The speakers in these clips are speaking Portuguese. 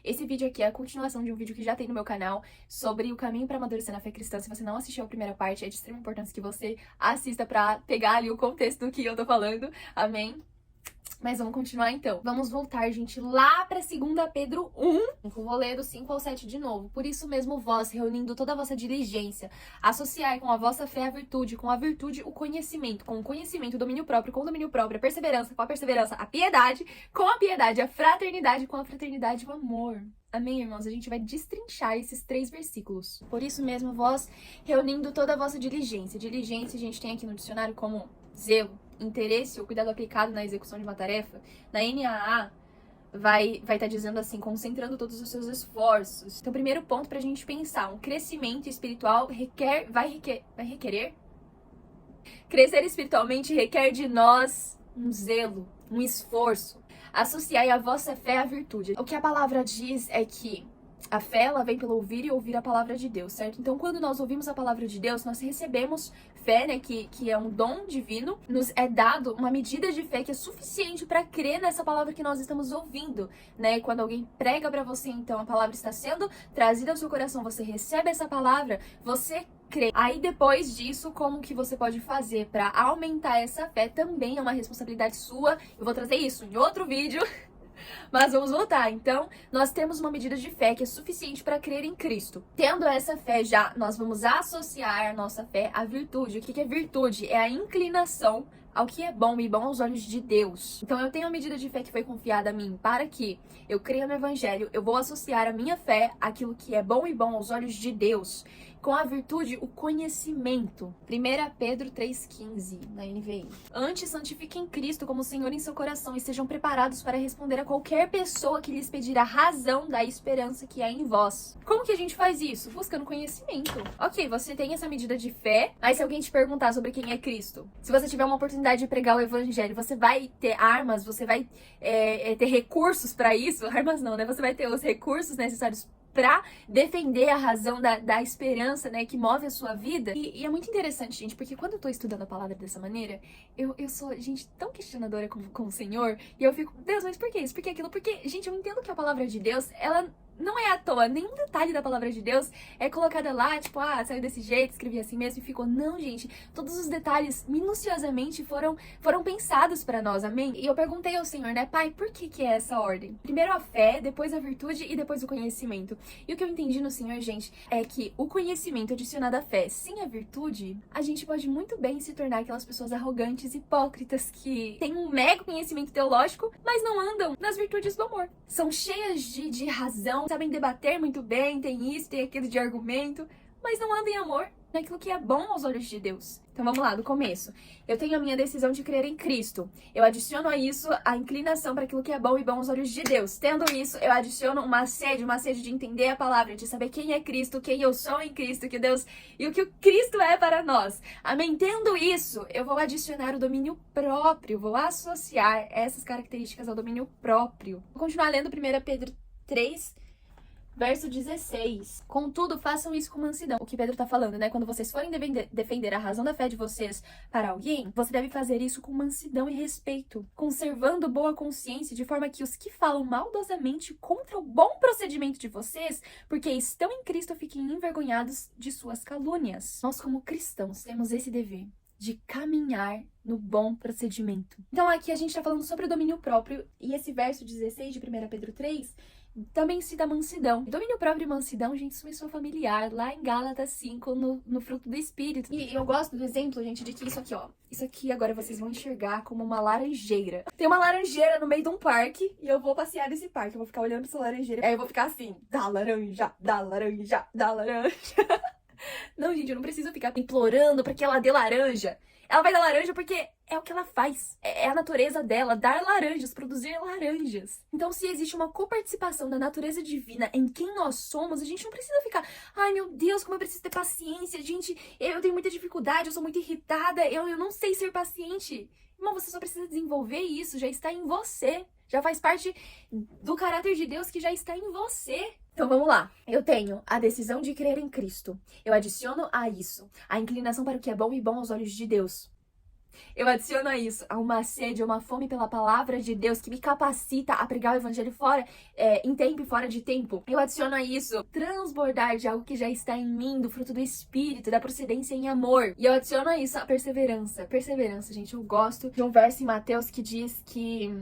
Esse vídeo aqui é a continuação de um vídeo que já tem no meu canal sobre o caminho para amadurecer na fé cristã. Se você não assistiu a primeira parte, é de extrema importância que você assista pra pegar ali o contexto do que eu tô falando. Amém? Mas vamos continuar então. Vamos voltar, gente, lá para 2 Pedro 1. Eu vou ler do 5 ao 7 de novo. Por isso mesmo vós, reunindo toda a vossa diligência, associai com a vossa fé a virtude, com a virtude o conhecimento, com o conhecimento o domínio próprio, com o domínio próprio a perseverança, com a perseverança a piedade, com a piedade a fraternidade, com a fraternidade o amor. Amém, irmãos? A gente vai destrinchar esses 3 versículos. Por isso mesmo vós, reunindo toda a vossa diligência. Diligência a gente tem aqui no dicionário como zelo, interesse ou cuidado aplicado na execução de uma tarefa. Na NAA vai estar dizendo assim, concentrando todos os seus esforços. Então, primeiro ponto pra gente pensar, um crescimento espiritual vai requerer? Crescer espiritualmente requer de nós um zelo, um esforço. Associai a vossa fé à virtude. O que a palavra diz é que a fé, ela vem pelo ouvir e ouvir a palavra de Deus, certo? Então, quando nós ouvimos a palavra de Deus, nós recebemos fé, né, que é um dom divino, nos é dado uma medida de fé que é suficiente para crer nessa palavra que nós estamos ouvindo, né? Quando alguém prega para você, então, a palavra está sendo trazida ao seu coração, você recebe essa palavra, você crê. Aí, depois disso, como que você pode fazer para aumentar essa fé também é uma responsabilidade sua. Eu vou trazer isso em outro vídeo. Mas vamos voltar. Então, nós temos uma medida de fé que é suficiente para crer em Cristo. Tendo essa fé já, nós vamos associar a nossa fé à virtude. O que é virtude? É a inclinação ao que é bom e bom aos olhos de Deus. Então, eu tenho a medida de fé que foi confiada a mim para que eu creia no Evangelho. Eu vou associar a minha fé àquilo que é bom e bom aos olhos de Deus. Com a virtude, o conhecimento. 1 Pedro 3,15, na NVI. Antes, santifiquem Cristo como Senhor em seu coração e sejam preparados para responder a qualquer pessoa que lhes pedir a razão da esperança que há em vós. Como que a gente faz isso? Buscando conhecimento. Ok, você tem essa medida de fé, mas se alguém te perguntar sobre quem é Cristo, se você tiver uma oportunidade de pregar o Evangelho, você vai ter armas, você vai ter recursos para isso? Armas não, né? Você vai ter os recursos necessários pra defender a razão da esperança, né, que move a sua vida. E é muito interessante, gente, porque quando eu tô estudando a palavra dessa maneira, eu sou, gente, tão questionadora com o Senhor, e eu fico, Deus, mas por que isso? Por que aquilo? Porque, gente, eu entendo que a palavra de Deus, ela não é à toa, nenhum detalhe da palavra de Deus é colocada lá, tipo, saiu desse jeito, escrevi assim mesmo e ficou. Não, gente, todos os detalhes minuciosamente foram pensados pra nós, amém? E eu perguntei ao Senhor, né, Pai, por que é essa ordem? Primeiro a fé, depois a virtude e depois o conhecimento. E o que eu entendi no Senhor, gente, é que o conhecimento adicionado à fé, sem a virtude, a gente pode muito bem se tornar aquelas pessoas arrogantes, hipócritas, que têm um mega conhecimento teológico, mas não andam nas virtudes do amor. São cheias de razão, sabem debater muito bem, tem isso, tem aquilo de argumento, mas não andam em amor, naquilo que é bom aos olhos de Deus. Então vamos lá, do começo. Eu tenho a minha decisão de crer em Cristo. Eu adiciono a isso a inclinação para aquilo que é bom e bom aos olhos de Deus. Tendo isso, eu adiciono uma sede de entender a palavra, de saber quem é Cristo, quem eu sou em Cristo, que Deus e o que o Cristo é para nós. Amém? Tendo isso, eu vou adicionar o domínio próprio, vou associar essas características ao domínio próprio. Vou continuar lendo 1 Pedro 3, verso 16. Contudo, façam isso com mansidão. O que Pedro tá falando, né? Quando vocês forem defender a razão da fé de vocês para alguém, você deve fazer isso com mansidão e respeito, conservando boa consciência, de forma que os que falam maldosamente contra o bom procedimento de vocês, porque estão em Cristo, fiquem envergonhados de suas calúnias. Nós, como cristãos, temos esse dever de caminhar no bom procedimento. Então, aqui a gente tá falando sobre o domínio próprio, e esse verso 16 de 1 Pedro 3 também cita mansidão. Domínio próprio e mansidão, gente, isso me soa familiar, lá em Gálatas 5, no fruto do Espírito. E eu gosto do exemplo, gente, de que isso aqui, ó, isso aqui agora vocês vão enxergar como uma laranjeira. Tem uma laranjeira no meio de um parque, e eu vou passear nesse parque, eu vou ficar olhando pra essa laranjeira, aí eu vou ficar assim, dá laranja, dá laranja, dá laranja. Não, gente, eu não preciso ficar implorando pra que ela dê laranja. Ela vai dar laranja porque é o que ela faz. É a natureza dela, dar laranjas, produzir laranjas. Então, se existe uma coparticipação da natureza divina em quem nós somos, a gente não precisa ficar, ai meu Deus, como eu preciso ter paciência, gente, eu tenho muita dificuldade, eu sou muito irritada, eu não sei ser paciente. Irmão, você só precisa desenvolver isso, já está em você. Já faz parte do caráter de Deus que já está em você. Então vamos lá. Eu tenho a decisão de crer em Cristo. Eu adiciono a isso a inclinação para o que é bom e bom aos olhos de Deus. Eu adiciono a isso a uma sede, uma fome pela palavra de Deus que me capacita a pregar o evangelho em tempo e fora de tempo. Eu adiciono a isso transbordar de algo que já está em mim, do fruto do Espírito, da procedência em amor. E eu adiciono a isso a perseverança. Perseverança, gente, eu gosto de um verso em Mateus que diz que...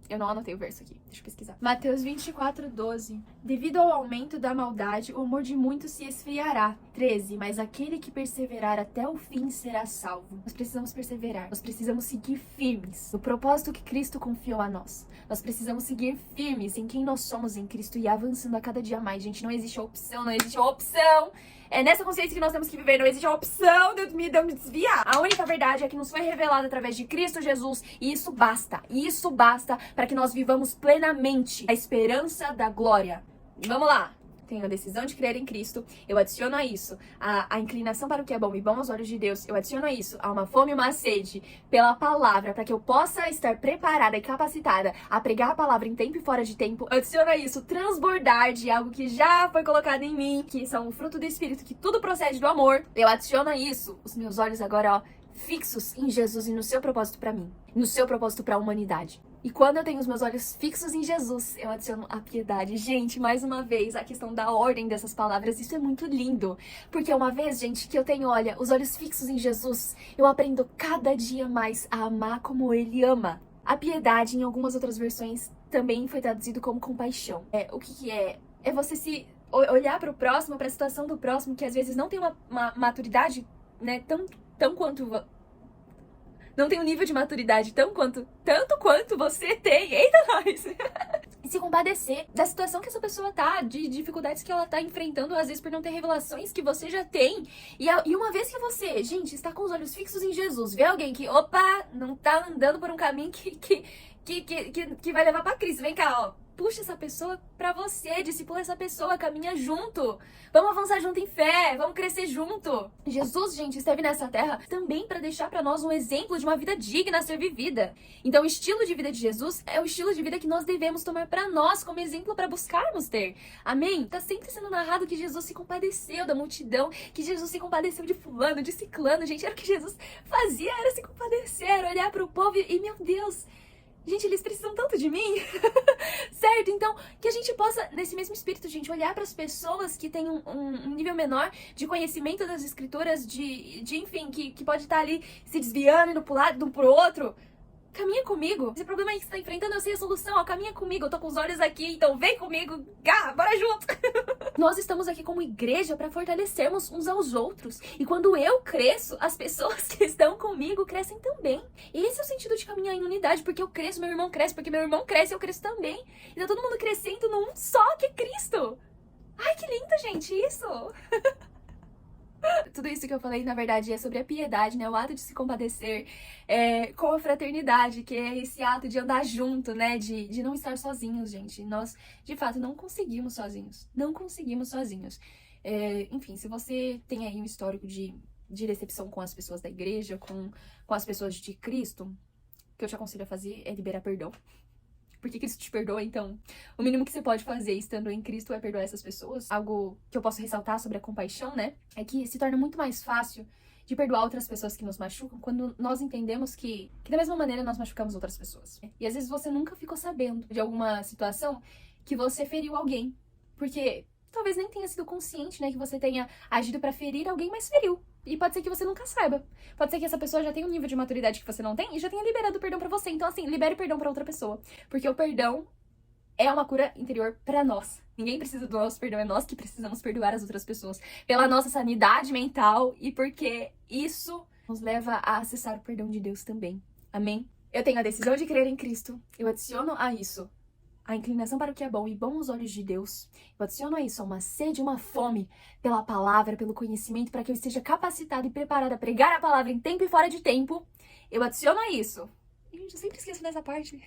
Eu não anotei o verso aqui, deixa eu pesquisar. Mateus 24:12. Devido ao aumento da maldade, o amor de muitos se esfriará. 13. Mas aquele que perseverar até o fim será salvo. Nós precisamos perseverar. Nós precisamos seguir firmes no propósito que Cristo confiou a nós. Nós precisamos seguir firmes em quem nós somos em Cristo e avançando a cada dia mais. Gente, não existe opção, não existe opção. É nessa consciência que nós temos que viver, não existe a opção de eu me desviar. A única verdade é que nos foi revelada através de Cristo Jesus e isso basta. E isso basta para que nós vivamos plenamente a esperança da glória. Vamos lá! Tenho a decisão de crer em Cristo, eu adiciono a isso a inclinação para o que é bom e bom aos olhos de Deus, eu adiciono a isso a uma fome e uma sede pela palavra, para que eu possa estar preparada e capacitada a pregar a palavra em tempo e fora de tempo, eu adiciono a isso transbordar de algo que já foi colocado em mim, que são o fruto do Espírito, que tudo procede do amor, eu adiciono a isso os meus olhos agora, ó, fixos em Jesus e no seu propósito para mim, no seu propósito para a humanidade. E quando eu tenho os meus olhos fixos em Jesus, eu adiciono a piedade. Gente, mais uma vez, a questão da ordem dessas palavras, isso é muito lindo. Porque uma vez, gente, que eu tenho, olha, os olhos fixos em Jesus, eu aprendo cada dia mais a amar como Ele ama. A piedade, em algumas outras versões, também foi traduzido como compaixão. O que é? É você se olhar para o próximo, para a situação do próximo, que às vezes não tem uma maturidade, né, tão quanto... Não tem um nível de maturidade tanto quanto você tem. Eita, nós! E se compadecer da situação que essa pessoa tá, de dificuldades que ela tá enfrentando, às vezes por não ter revelações que você já tem. E uma vez que você, gente, está com os olhos fixos em Jesus, vê alguém que, opa, não tá andando por um caminho que vai levar pra Cristo. Vem cá, ó. Puxa essa pessoa pra você, discipula essa pessoa, caminha junto. Vamos avançar junto em fé, vamos crescer junto. Jesus, gente, esteve nessa terra também para deixar para nós um exemplo de uma vida digna a ser vivida. Então, o estilo de vida de Jesus é o estilo de vida que nós devemos tomar para nós como exemplo para buscarmos ter. Amém? Tá sempre sendo narrado que Jesus se compadeceu da multidão, que Jesus se compadeceu de fulano, de ciclano. Gente, era o que Jesus fazia, era se compadecer, era olhar para o povo e, meu Deus... Gente, eles precisam tanto de mim, certo? Então, que a gente possa, nesse mesmo espírito, gente, olhar para as pessoas que têm um nível menor de conhecimento das escrituras, enfim, que pode estar ali se desviando, indo pro lado, de um pro outro. Caminha comigo. Esse problema aí que você tá enfrentando, eu sei a solução, ó, caminha comigo. Eu tô com os olhos aqui, então vem comigo. Garra, bora junto. Nós estamos aqui como igreja para fortalecermos uns aos outros. E quando eu cresço, as pessoas que estão comigo crescem também. Esse é o sentido de caminhar em unidade, porque eu cresço, meu irmão cresce, porque meu irmão cresce, eu cresço também. Então todo mundo crescendo num só, que é Cristo. Ai, que lindo, gente, isso. Tudo isso que eu falei, na verdade, é sobre a piedade, né? O ato de se compadecer com a fraternidade, que é esse ato de andar junto, né? De não estar sozinhos, gente. Nós, de fato, não conseguimos sozinhos. Não conseguimos sozinhos. Enfim, se você tem aí um histórico de decepção com as pessoas da igreja, com as pessoas de Cristo, o que eu te aconselho a fazer é liberar perdão. Porque Cristo te perdoa, então o mínimo que você pode fazer estando em Cristo é perdoar essas pessoas. Algo que eu posso ressaltar sobre a compaixão, né? É que se torna muito mais fácil de perdoar outras pessoas que nos machucam quando nós entendemos que da mesma maneira nós machucamos outras pessoas. E às vezes você nunca ficou sabendo de alguma situação que você feriu alguém. Porque talvez nem tenha sido consciente, né? Que você tenha agido pra ferir alguém, mas feriu. E pode ser que você nunca saiba. Pode ser que essa pessoa já tenha um nível de maturidade que você não tem e já tenha liberado o perdão pra você. Então, assim, libere perdão pra outra pessoa. Porque o perdão é uma cura interior pra nós. Ninguém precisa do nosso perdão, é nós que precisamos perdoar as outras pessoas. Pela nossa sanidade mental e porque isso nos leva a acessar o perdão de Deus também. Amém? Eu tenho a decisão de crer em Cristo. Eu adiciono a isso a inclinação para o que é bom e bom aos olhos de Deus. Eu adiciono a isso uma sede, uma fome pela palavra, pelo conhecimento, para que eu esteja capacitada e preparada a pregar a palavra em tempo e fora de tempo. Eu adiciono a isso. Gente, eu sempre esqueço dessa parte.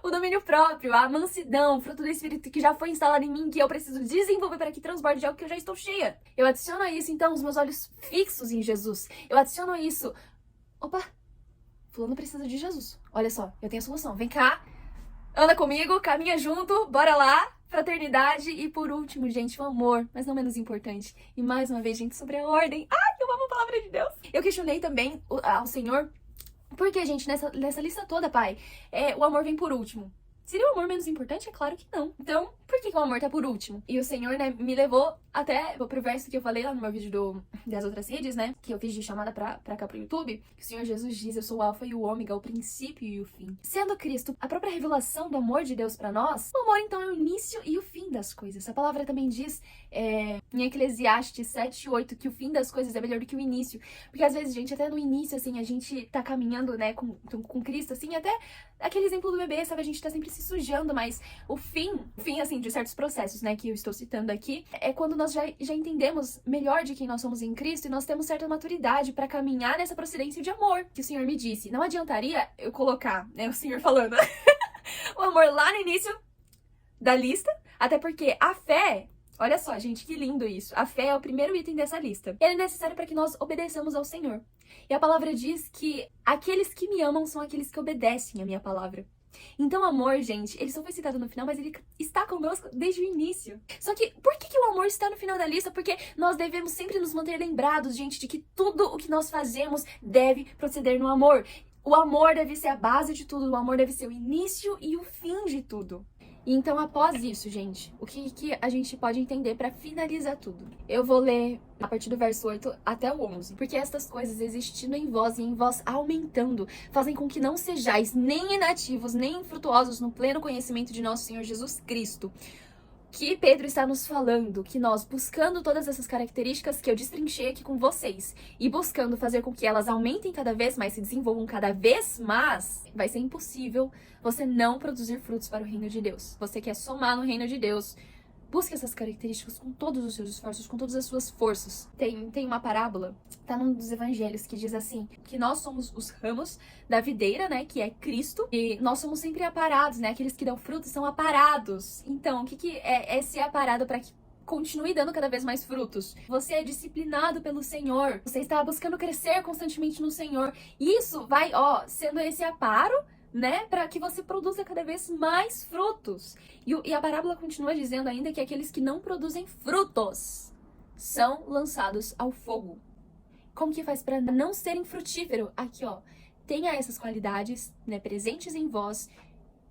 O domínio próprio, a mansidão, fruto do Espírito que já foi instalado em mim, que eu preciso desenvolver para que transborde de algo que eu já estou cheia. Eu adiciono a isso, então, os meus olhos fixos em Jesus. Eu adiciono a isso... Opa! Fulano precisa de Jesus. Olha só, eu tenho a solução. Vem cá. Anda comigo, caminha junto, bora lá, fraternidade e por último, gente, o amor, mas não menos importante. E mais uma vez, gente, sobre a ordem. Ai, eu amo palavra de Deus. Eu questionei também ao Senhor, porque, gente, nessa lista toda, pai, o amor vem por último. Seria o amor menos importante? É claro que não. Então, por que o amor tá por último? E o Senhor, né, me levou até pro verso que eu falei lá no meu vídeo das outras redes, né? Que eu fiz de chamada pra cá pro YouTube. Que o Senhor Jesus diz: eu sou o alfa e o ômega, o princípio e o fim. Sendo Cristo a própria revelação do amor de Deus pra nós, o amor, então, é o início e o fim das coisas. A palavra também diz em Eclesiastes 7:8 que o fim das coisas é melhor do que o início. Porque às vezes, gente, até no início, assim, a gente tá caminhando, né, com Cristo, assim, até aquele exemplo do bebê, sabe? A gente tá sempre se sujando, mas o fim, assim, de certos processos, né, que eu estou citando aqui, é quando nós já entendemos melhor de quem nós somos em Cristo e nós temos certa maturidade pra caminhar nessa procedência de amor que o Senhor me disse. Não adiantaria eu colocar, né, o Senhor falando o amor lá no início da lista, até porque a fé, olha só, gente, que lindo isso. A fé é o primeiro item dessa lista. Ele é necessário para que nós obedeçamos ao Senhor. E a palavra diz que aqueles que me amam são aqueles que obedecem a minha palavra. Então, amor, gente, ele só foi citado no final, mas ele está conosco desde o início. Só que, por que o amor está no final da lista? Porque nós devemos sempre nos manter lembrados, gente, de que tudo o que nós fazemos deve proceder no amor. O amor deve ser a base de tudo, o amor deve ser o início e o fim de tudo. E então, após isso, gente, o que a gente pode entender para finalizar tudo? Eu vou ler a partir do verso 8 até o 11. Porque estas coisas existindo em vós e em vós aumentando, fazem com que não sejais nem inativos, nem infrutuosos no pleno conhecimento de nosso Senhor Jesus Cristo. Que Pedro está nos falando que nós, buscando todas essas características que eu destrinchei aqui com vocês, e buscando fazer com que elas aumentem cada vez mais, se desenvolvam cada vez mais, vai ser impossível você não produzir frutos para o reino de Deus. Você quer somar no reino de Deus, busque essas características com todos os seus esforços, com todas as suas forças. Tem uma parábola, tá num dos evangelhos, que diz assim, que nós somos os ramos da videira, né, que é Cristo, e nós somos sempre aparados, né, aqueles que dão frutos são aparados. Então, o que é ser aparado para que continue dando cada vez mais frutos? Você é disciplinado pelo Senhor, você está buscando crescer constantemente no Senhor. Isso vai, sendo esse aparo, né, para que você produza cada vez mais frutos. E a parábola continua dizendo ainda que aqueles que não produzem frutos são lançados ao fogo. Como que faz para não serem frutífero? Aqui, tenha essas qualidades, né, presentes em vós,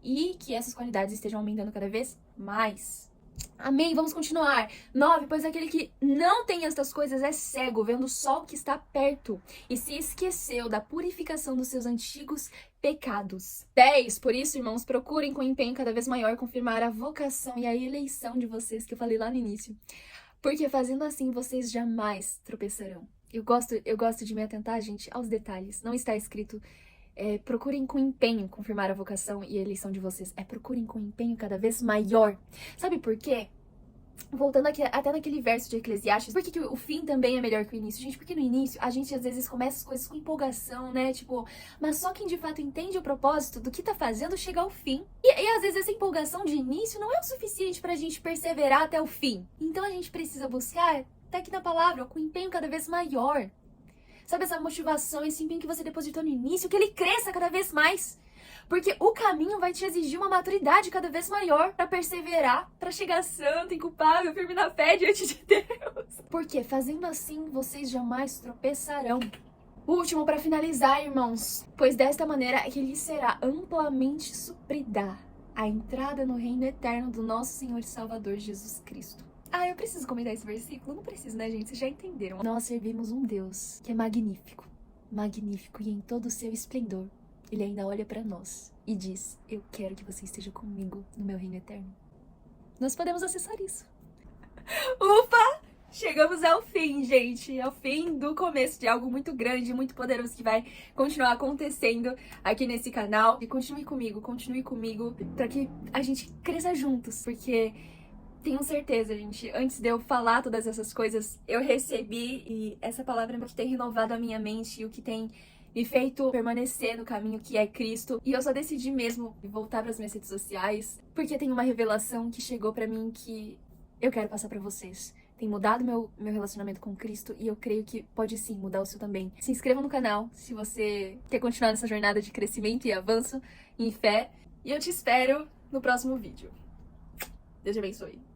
e que essas qualidades estejam aumentando cada vez mais. Amém? Vamos continuar. 9. Pois aquele que não tem estas coisas é cego, vendo só o que está perto, e se esqueceu da purificação dos seus antigos pecados. 10. Por isso, irmãos, procurem com empenho cada vez maior confirmar a vocação e a eleição de vocês, que eu falei lá no início. Porque fazendo assim, vocês jamais tropeçarão. Eu gosto de me atentar, gente, aos detalhes. Não está escrito... procurem com empenho confirmar a vocação e a eleição de vocês. Procurem com empenho cada vez maior. Sabe por quê? Voltando aqui, até naquele verso de Eclesiastes, por que o fim também é melhor que o início? Gente, porque no início a gente às vezes começa as coisas com empolgação, né? Tipo, mas só quem de fato entende o propósito do que tá fazendo chega ao fim. E às vezes essa empolgação de início não é o suficiente pra gente perseverar até o fim. Então a gente precisa buscar, tá aqui na palavra, com empenho cada vez maior. Sabe, essa motivação, esse empenho que você depositou no início, que ele cresça cada vez mais. Porque o caminho vai te exigir uma maturidade cada vez maior pra perseverar, pra chegar santo, inculpável, firme na fé diante de Deus. Porque fazendo assim, vocês jamais tropeçarão. Último, para finalizar, irmãos. Pois desta maneira é que lhe será amplamente suprida a entrada no reino eterno do nosso Senhor e Salvador Jesus Cristo. Eu preciso comentar esse versículo? Não preciso, né, gente? Vocês já entenderam. Nós servimos um Deus que é magnífico. Magnífico, e em todo o seu esplendor, ele ainda olha pra nós e diz: eu quero que você esteja comigo no meu reino eterno. Nós podemos acessar isso. Ufa! Chegamos ao fim, gente. Ao fim do começo de algo muito grande, muito poderoso, que vai continuar acontecendo aqui nesse canal. E continue comigo, pra que a gente cresça juntos. Porque... tenho certeza, gente, antes de eu falar todas essas coisas, eu recebi, e essa palavra que tem renovado a minha mente e o que tem me feito permanecer no caminho que é Cristo. E eu só decidi mesmo voltar para as minhas redes sociais, porque tem uma revelação que chegou pra mim que eu quero passar pra vocês. Tem mudado meu relacionamento com Cristo e eu creio que pode sim mudar o seu também. Se inscreva no canal se você quer continuar nessa jornada de crescimento e avanço em fé. E eu te espero no próximo vídeo. Deus te abençoe.